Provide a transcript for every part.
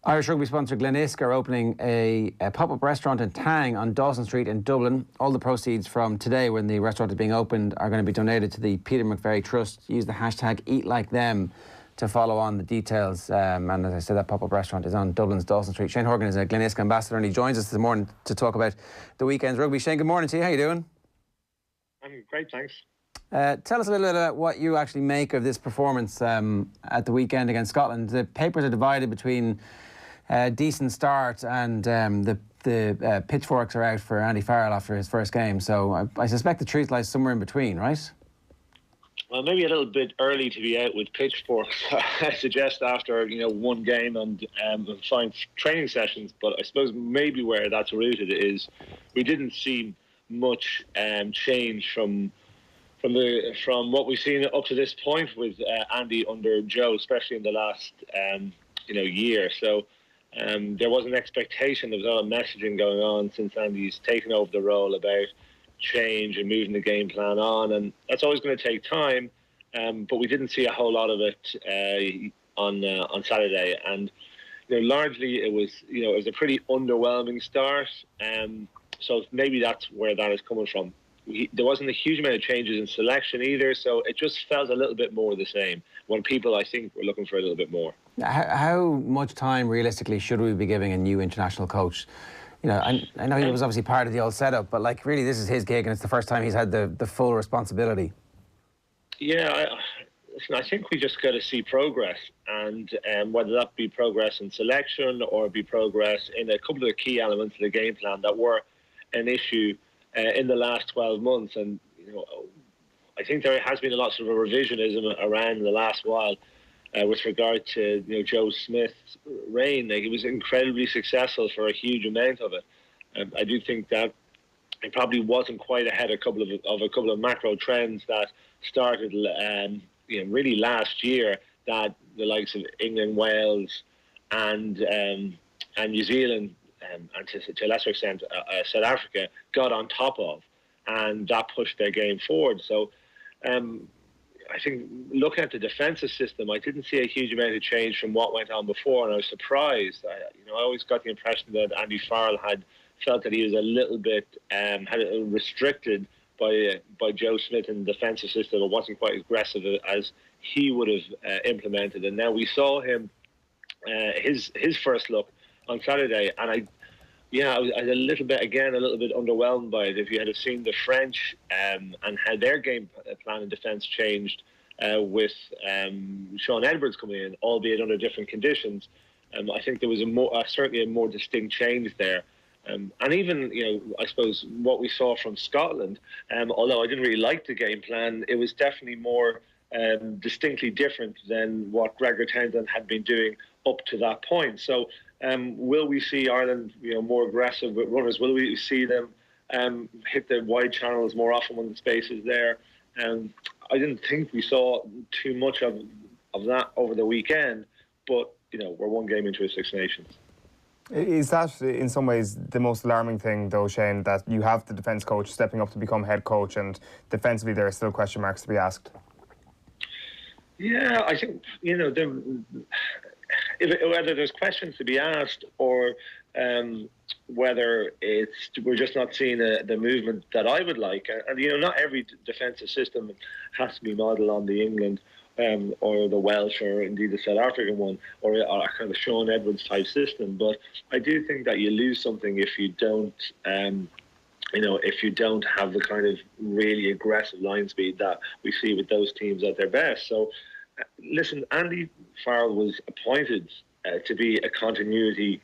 Irish rugby sponsor Glenisca are opening a pop-up restaurant in Tang on Dawson Street in Dublin. All the proceeds from today, when the restaurant is being opened, are going to be donated to the Peter McVerry Trust. Use the hashtag #EatLikeThem to follow on the details. And as I said, that pop-up restaurant is on Dublin's Dawson Street. Shane Horgan is a Glenisca ambassador, and he joins us this morning to talk about the weekend's rugby. Shane, good morning to you. How are you doing? I'm great, thanks. Tell us a little bit about what you actually make of this performance at the weekend against Scotland. The papers are divided between decent start and the pitchforks are out for Andy Farrell after his first game. So I suspect the truth lies somewhere in between, right? Well, maybe a little bit early to be out with pitchforks, I suggest, after one game and fine training sessions. But I suppose maybe where that's rooted is we didn't see much change from what we've seen up to this point with Andy under Joe, especially in the last year. So there was an expectation, there was a lot of messaging going on since Andy's taken over the role about change and moving the game plan on, and that's always going to take time. But we didn't see a whole lot of it on Saturday, and largely it was a pretty underwhelming start. So maybe that's where that is coming from. There wasn't a huge amount of changes in selection either, so it just felt a little bit more the same when people, I think, were looking for a little bit more. How much time, realistically, should we be giving a new international coach? I know he was obviously part of the old setup, but really this is his gig and it's the first time he's had the full responsibility. Yeah, I think we just got to see progress, and whether that be progress in selection or be progress in a couple of the key elements of the game plan that were an issue in the last 12 months. And I think there has been a lot of revisionism around the last while with regard to Joe Smith's reign. He was incredibly successful for a huge amount of it. I do think that he probably wasn't quite ahead of a couple of macro trends that started really last year, that the likes of England, Wales and New Zealand and to a lesser extent South Africa got on top of, and that pushed their game forward. So I think looking at the defensive system, I didn't see a huge amount of change from what went on before, and I was surprised. I always got the impression that Andy Farrell had felt that he was a little bit restricted by Joe Smith in the defensive system. It wasn't quite as aggressive as he would have implemented, and now we saw him his first look on Saturday, and I was a little bit underwhelmed by it. If you had seen the French and how their game plan and defence changed with Sean Edwards coming in, albeit under different conditions, I think there was certainly a more distinct change there. And even, I suppose what we saw from Scotland, although I didn't really like the game plan, it was definitely more distinctly different than what Gregor Townsend had been doing up to that point. So will we see Ireland, more aggressive with runners? Will we see them hit the wide channels more often when the space is there? I didn't think we saw too much of that over the weekend, but we're one game into a Six Nations. Is that in some ways the most alarming thing, though, Shane, that you have the defence coach stepping up to become head coach, and defensively there are still question marks to be asked? Yeah, I think whether there's questions to be asked or whether we're just not seeing the movement that I would like. And not every defensive system has to be modelled on the England or the Welsh or indeed the South African one, or a kind of Sean Edwards type system. But I do think that you lose something if you don't if you don't have the kind of really aggressive line speed that we see with those teams at their best. So listen, Andy Farrell was appointed to be a continuity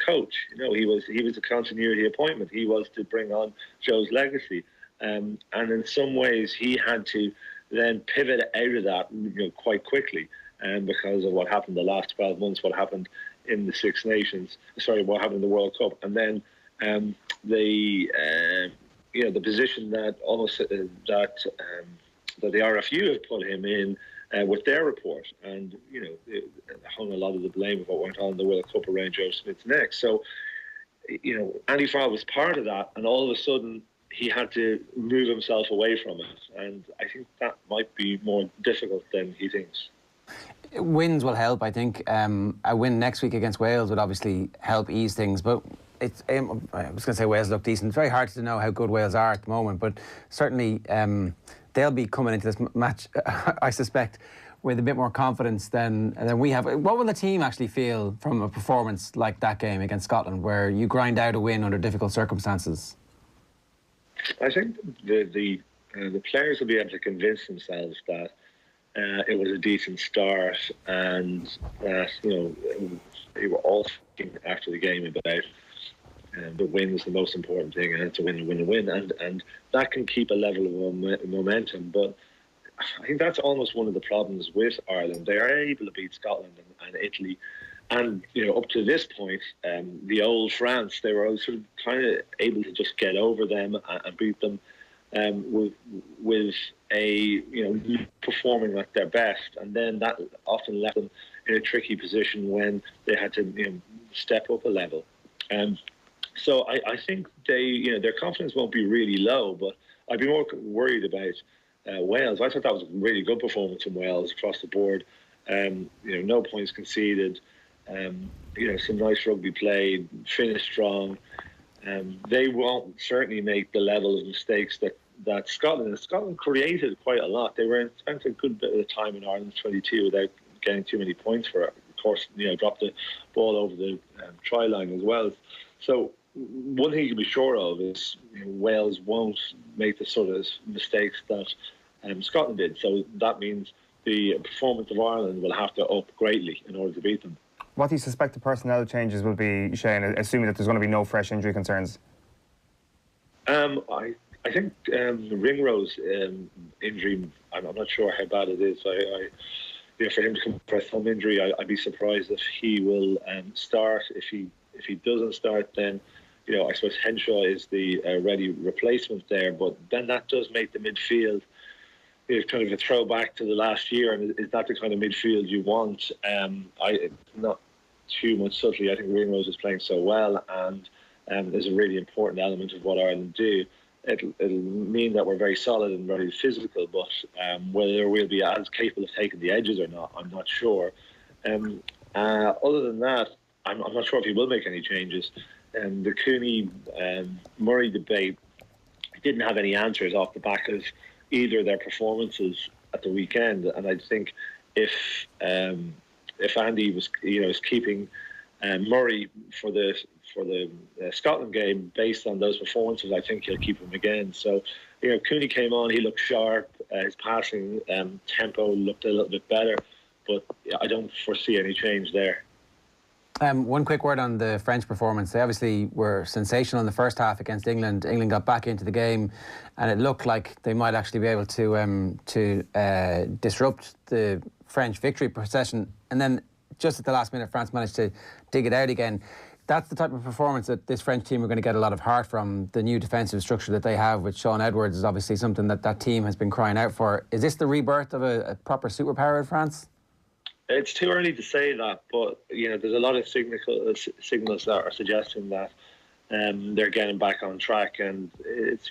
coach. He was a continuity appointment. He was to bring on Joe's legacy, and in some ways he had to then pivot out of that quite quickly, because of what happened the last 12 months, what happened in the Six Nations, what happened in the World Cup, and then the position that that the RFU have put him in with their report, and it hung a lot of the blame of what went on in the World Cup around Joe Smith's neck. So Andy Farrell was part of that, and all of a sudden he had to move himself away from it, and I think that might be more difficult than he thinks. Wins will help, I think. A win next week against Wales would obviously help ease things, but it's, I was going to say Wales look decent. It's very hard to know how good Wales are at the moment, but certainly they'll be coming into this match, I suspect, with a bit more confidence than we have. What will the team actually feel from a performance like that game against Scotland, where you grind out a win under difficult circumstances? I think the players will be able to convince themselves that it was a decent start, and that they were all thinking after the game about the win is the most important thing, and it's a win, and that can keep a level of momentum. But I think that's almost one of the problems with Ireland. They are able to beat Scotland and Italy, and up to this point, the old France, they were sort of kind of able to just get over them and beat them with a performing at their best, and then that often left them in a tricky position when they had to step up a level. So I think their confidence won't be really low, but I'd be more worried about Wales. I thought that was a really good performance from Wales across the board. No points conceded. Some nice rugby played, finished strong. They won't certainly make the level of mistakes that Scotland created quite a lot. They spent a good bit of time in Ireland's 22 without getting too many points for it. Of course, dropped the ball over the try line as well. So one thing you can be sure of is Wales won't make the sort of mistakes that Scotland did. So that means the performance of Ireland will have to up greatly in order to beat them. What do you suspect the personnel changes will be, Shane, assuming that there's going to be no fresh injury concerns? I think Ringrose injury, I'm not sure how bad it is. For him to come for a thumb injury, I'd be surprised if he will start. If he doesn't start, then I suppose Henshaw is the ready replacement there. But then that does make the midfield kind of a throwback to the last year, and is that the kind of midfield you want? Not too much subtly. I think Ringrose is playing so well, and is a really important element of what Ireland do. It'll mean that we're very solid and very physical, but whether we'll be as capable of taking the edges or not, I'm not sure. Other than that, I'm not sure if he will make any changes. The Cooney-Murray debate didn't have any answers off the back of either of their performances at the weekend, and I think if Andy was is keeping Murray for the Scotland game based on those performances, I think he'll keep him again. So Cooney came on, he looked sharp, his passing tempo looked a little bit better, but I don't foresee any change there. One quick word on the French performance. They obviously were sensational in the first half against England. England got back into the game, and it looked like they might actually be able to disrupt the French victory procession. And then just at the last minute, France managed to dig it out again. That's the type of performance that this French team are going to get a lot of heart from. The new defensive structure that they have with Sean Edwards is obviously something that team has been crying out for. Is this the rebirth of a proper superpower in France? It's too early to say that, but there's a lot of signals that are suggesting that they're getting back on track, and it's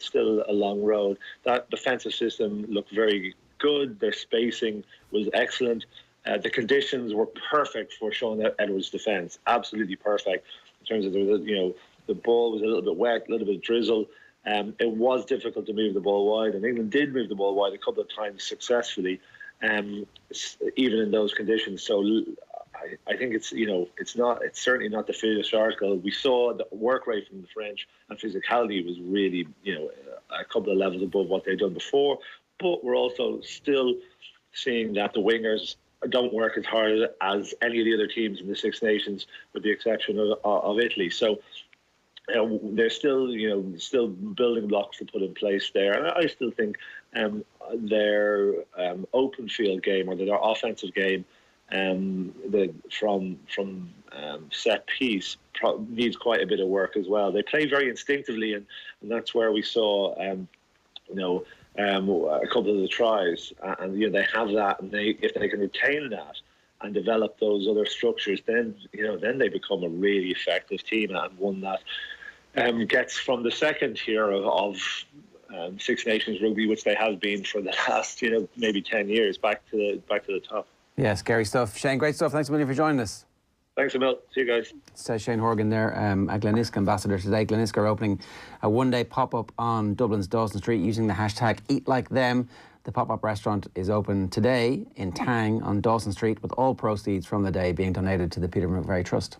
still a long road. That defensive system looked very good. Their spacing was excellent. The conditions were perfect for Sean Edwards' defence, absolutely perfect. In terms of the ball was a little bit wet, a little bit drizzle. It was difficult to move the ball wide, and England did move the ball wide a couple of times successfully. Even in those conditions, so I think it's certainly not the finished article. We saw the work rate from the French, and physicality was really a couple of levels above what they'd done before. But we're also still seeing that the wingers don't work as hard as any of the other teams in the Six Nations, with the exception of Italy. So they're still building blocks to put in place there, and I still think their open field game, or their offensive game, from set piece needs quite a bit of work as well. They play very instinctively, and that's where we saw a couple of the tries, and they have that, and if they can retain that and develop those other structures, then they become a really effective team, and one that gets from the second tier of Six Nations rugby, which they have been for the last, maybe 10 years, back to the top. Yeah, scary stuff. Shane, great stuff. Thanks a million for joining us. Thanks, Emil. See you guys. Says Shane Horgan there, a Glenisca ambassador today. Glenisca are opening a one-day pop-up on Dublin's Dawson Street using the hashtag #EatLikeThem. The pop-up restaurant is open today in Tang on Dawson Street, with all proceeds from the day being donated to the Peter McVerry Trust.